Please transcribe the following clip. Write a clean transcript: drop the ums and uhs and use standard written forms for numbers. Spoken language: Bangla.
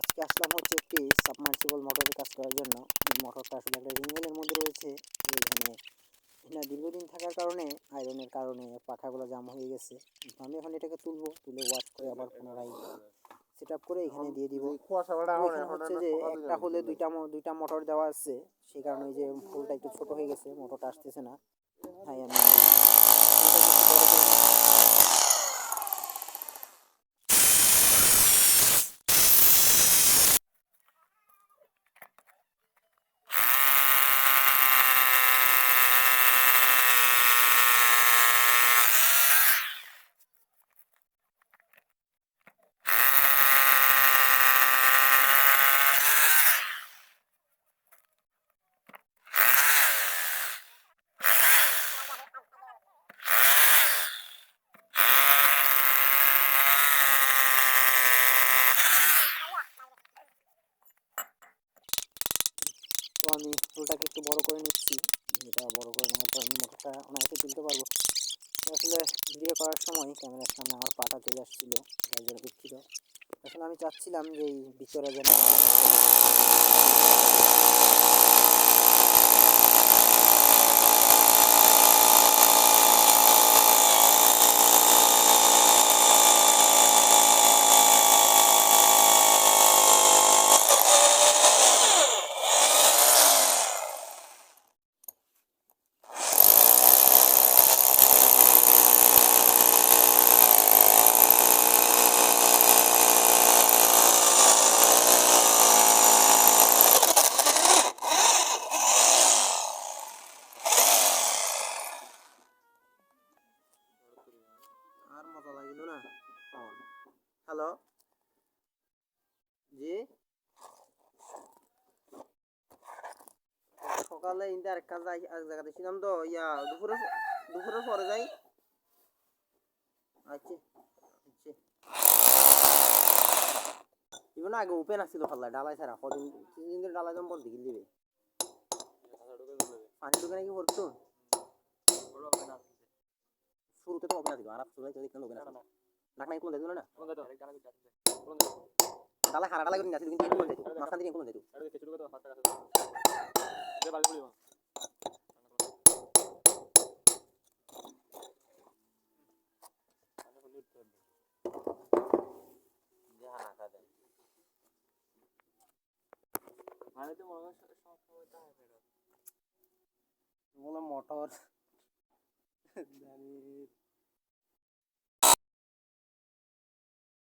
আজকে আসলাম হচ্ছে একটি সাবমার্সিবল মোটরের কাজ করার জন্য। এই মোটরটা আসলে একটা রিংওয়েলের মধ্যে রয়েছে। এখানে এটা দীর্ঘদিন থাকার কারণে আয়রনের কারণে পাখাগুলো জাম হয়ে গেছে। আমি এখন এটাকে তুলে ওয়াশ করে আবার পুনরায় সেট আপ করে এখানে দিয়ে দিব। হচ্ছে যে একটা হলে দুইটা মোটর দেওয়া আছে, সেই কারণে যে ফুলটা একটু ছোট হয়ে গেছে, মোটরটা আসতেছে না। তাই আমি আমি ফুলটাকে একটু বড় করে নিচ্ছি। এটা বড় করে নেওয়ার পর আমি মোটরটা অনায়াসে তুলতে পারবো। আসলে ভিডিও করার সময় ক্যামেরার সামনে আমার পাটা চলে আসছিল, তাই জন্য দুঃখিত। আসলে আমি চাচ্ছিলাম যে এই ভিতরে যেন আর মজা লাগিল না। হ্যালো জি, সকালে ইন্দা এক কাজ এক জায়গাতে ছিলাম তো, দুপুরে পরে যাই। আচ্ছা আচ্ছা, ইভেন আগে ওপেন আসছিল ফাল্লা ডালাই ছাড়া, কদিন কিছুদিন ধরে ডালাই দাম বলতে দিবে পানি ঢুকে নাকি ভরতো শুরুতে তো ওপেন আসছিল, আর শুরু হয়েছে ওপেন আসছিল নাক নাই কোন দেখছিল না ডালা হারা ডালা করে নিয়ে আসছিল, কিন্তু কোন যাইতো মাঝখান থেকে কোন যাইতো মোটর